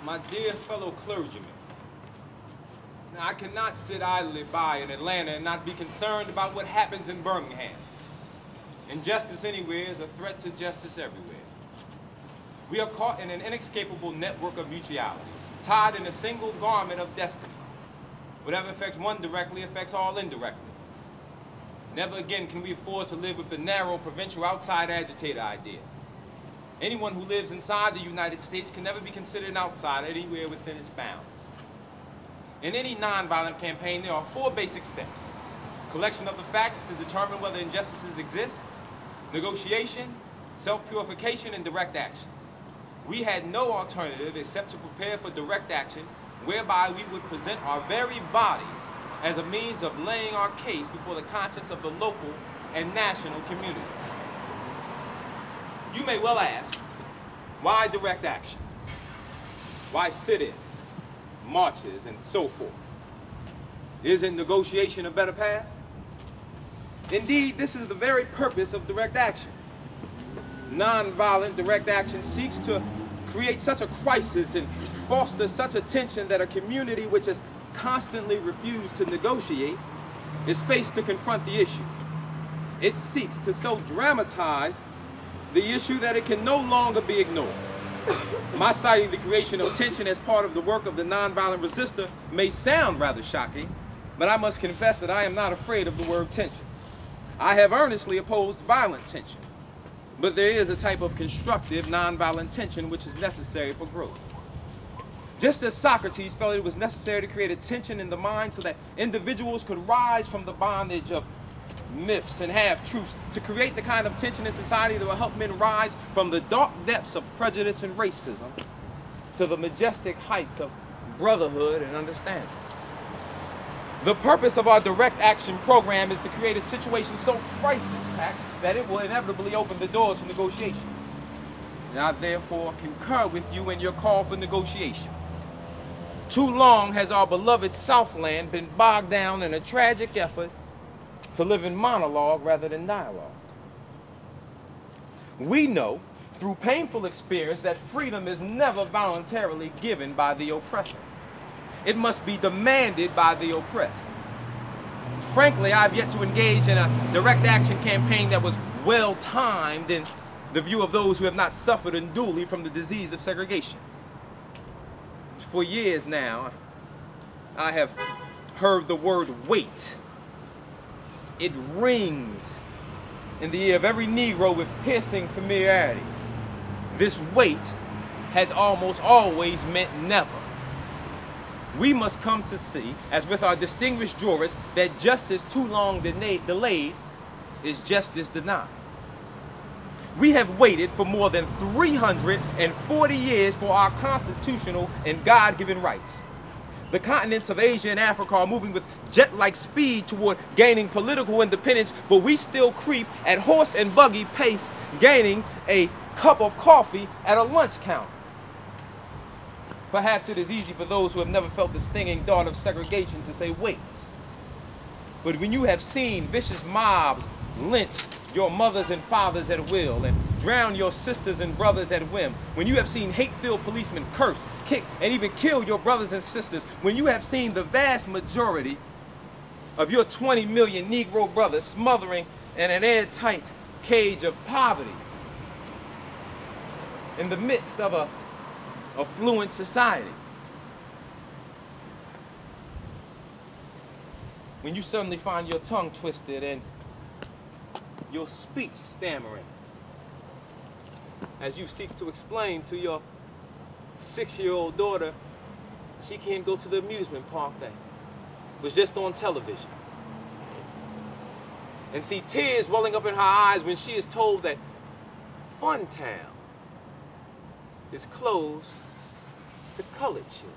My dear fellow clergymen, now I cannot sit idly by in Atlanta and not be concerned about what happens in Birmingham. Injustice anywhere is a threat to justice everywhere. We are caught in an inescapable network of mutuality, tied in a single garment of destiny. Whatever affects one directly affects all indirectly. Never again can we afford to live with the narrow, provincial, outside agitator idea. Anyone who lives inside the United States can never be considered an outsider anywhere within its bounds. In any nonviolent campaign, there are 4 basic steps: collection of the facts to determine whether injustices exist, negotiation, self-purification, and direct action. We had no alternative except to prepare for direct action, whereby we would present our very bodies as a means of laying our case before the conscience of the local and national community. You may well ask, why direct action? Why sit-ins, marches, and so forth? Isn't negotiation a better path? Indeed, this is the very purpose of direct action. Nonviolent direct action seeks to create such a crisis and foster such a tension that a community which has constantly refused to negotiate is faced to confront the issue. It seeks to so dramatize the issue that it can no longer be ignored. My citing the creation of tension as part of the work of the nonviolent resistor may sound rather shocking, but I must confess that I am not afraid of the word tension. I have earnestly opposed violent tension, but there is a type of constructive nonviolent tension which is necessary for growth. Just as Socrates felt it was necessary to create a tension in the mind so that individuals could rise from the bondage of myths and half-truths to create the kind of tension in society that will help men rise from the dark depths of prejudice and racism to the majestic heights of brotherhood and understanding. The purpose of our direct action program is to create a situation so crisis-packed that it will inevitably open the door to negotiation. And I therefore concur with you in your call for negotiation. Too long has our beloved Southland been bogged down in a tragic effort to live in monologue rather than dialogue. We know through painful experience that freedom is never voluntarily given by the oppressor. It must be demanded by the oppressed. Frankly, I've yet to engage in a direct action campaign that was well-timed in the view of those who have not suffered unduly from the disease of segregation. For years now, I have heard the word wait. It rings in the ear of every Negro with piercing familiarity. This wait has almost always meant never. We must come to see, as with our distinguished jurists, that justice too long delayed is justice denied. We have waited for more than 340 years for our constitutional and God-given rights. The continents of Asia and Africa are moving with jet-like speed toward gaining political independence, but we still creep at horse and buggy pace, gaining a cup of coffee at a lunch counter. Perhaps it is easy for those who have never felt the stinging dart of segregation to say wait. But when you have seen vicious mobs lynch your mothers and fathers at will and drown your sisters and brothers at whim, when you have seen hate-filled policemen curse, kick, and even kill your brothers and sisters, when you have seen the vast majority of your 20 million Negro brothers smothering in an airtight cage of poverty in the midst of a affluent society, when you suddenly find your tongue twisted and your speech stammering as you seek to explain to your 6-year-old daughter she can't go to the amusement park that was just on television, and see tears welling up in her eyes when she is told that Funtown is closed to colored children,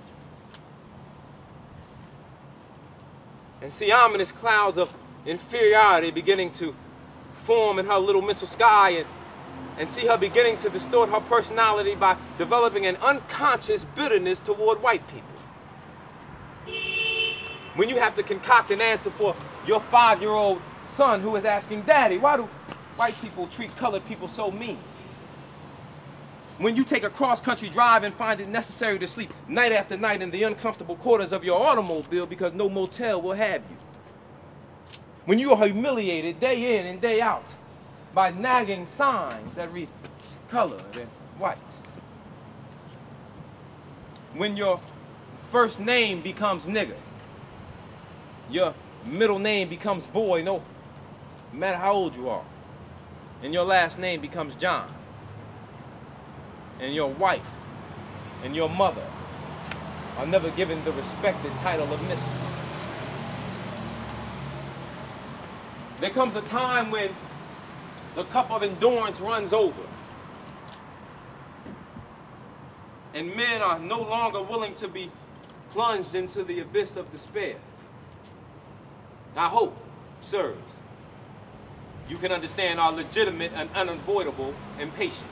and see ominous clouds of inferiority beginning to form in her little mental sky, and see her beginning to distort her personality by developing an unconscious bitterness toward white people. When you have to concoct an answer for your 5-year-old son who is asking, "Daddy, why do white people treat colored people so mean?" When you take a cross-country drive and find it necessary to sleep night after night in the uncomfortable quarters of your automobile because no motel will have you. When you are humiliated day in and day out by nagging signs that read colored and white. When your first name becomes nigger, your middle name becomes boy, no matter how old you are, and your last name becomes John, and your wife and your mother are never given the respected title of Mrs. There comes a time when the cup of endurance runs over, and men are no longer willing to be plunged into the abyss of despair. I hope, sirs, you can understand our legitimate and unavoidable impatience.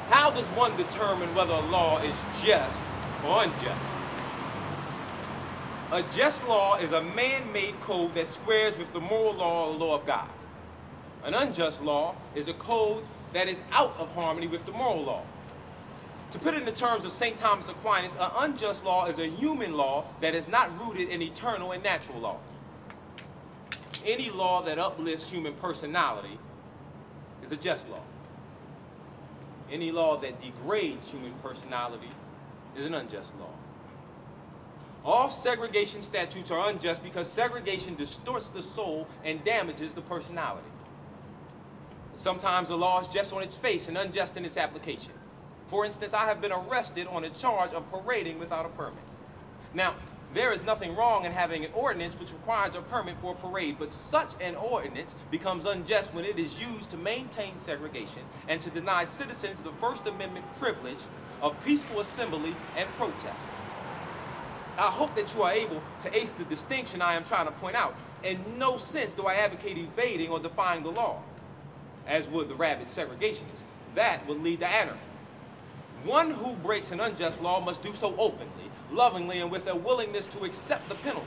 How does one determine whether a law is just or unjust? A just law is a man-made code that squares with the moral law or the law of God. An unjust law is a code that is out of harmony with the moral law. To put it in the terms of St. Thomas Aquinas, an unjust law is a human law that is not rooted in eternal and natural law. Any law that uplifts human personality is a just law. Any law that degrades human personality is an unjust law. All segregation statutes are unjust because segregation distorts the soul and damages the personality. Sometimes a law is just on its face and unjust in its application. For instance, I have been arrested on a charge of parading without a permit. Now, there is nothing wrong in having an ordinance which requires a permit for a parade, but such an ordinance becomes unjust when it is used to maintain segregation and to deny citizens the First Amendment privilege of peaceful assembly and protest. I hope that you are able to ace the distinction I am trying to point out. In no sense do I advocate evading or defying the law, as would the rabid segregationists. That would lead to anarchy. One who breaks an unjust law must do so openly, lovingly, and with a willingness to accept the penalty.